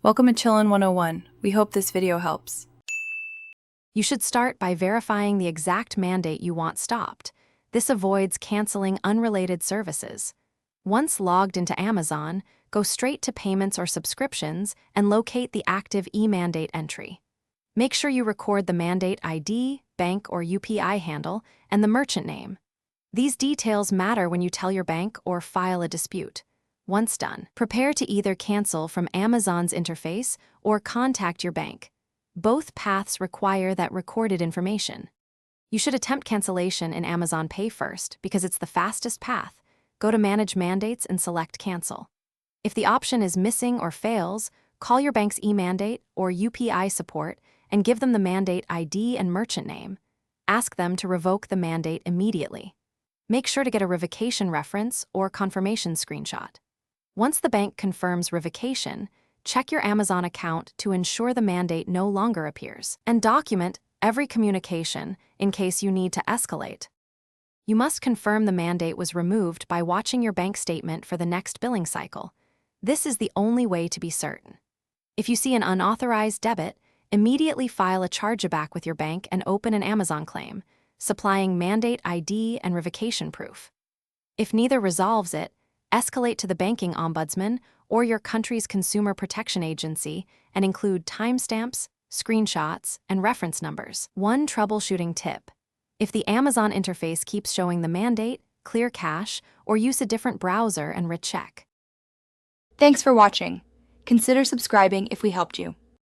Welcome to Chillin' 101. We hope this video helps. You should start by verifying the exact mandate you want stopped. This avoids canceling unrelated services. Once logged into Amazon, go straight to Payments or Subscriptions and locate the active e-mandate entry. Make sure you record the mandate ID, bank or UPI handle, and the merchant name. These details matter when you tell your bank or file a dispute. Once done, prepare to either cancel from Amazon's interface or contact your bank. Both paths require that recorded information. You should attempt cancellation in Amazon Pay first because it's the fastest path. Go to Manage Mandates and select Cancel. If the option is missing or fails, call your bank's e-mandate or UPI support and give them the mandate ID and merchant name. Ask them to revoke the mandate immediately. Make sure to get a revocation reference or confirmation screenshot. Once the bank confirms revocation, check your Amazon account to ensure the mandate no longer appears, and document every communication in case you need to escalate. You must confirm the mandate was removed by watching your bank statement for the next billing cycle. This is the only way to be certain. If you see an unauthorized debit, immediately file a chargeback with your bank and open an Amazon claim, supplying mandate ID and revocation proof. If neither resolves it, escalate to the banking ombudsman or your country's consumer protection agency and include timestamps, screenshots, and reference numbers. One troubleshooting tip: if the Amazon interface keeps showing the mandate, clear cache, or use a different browser and recheck. Thanks for watching. Consider subscribing if we helped you.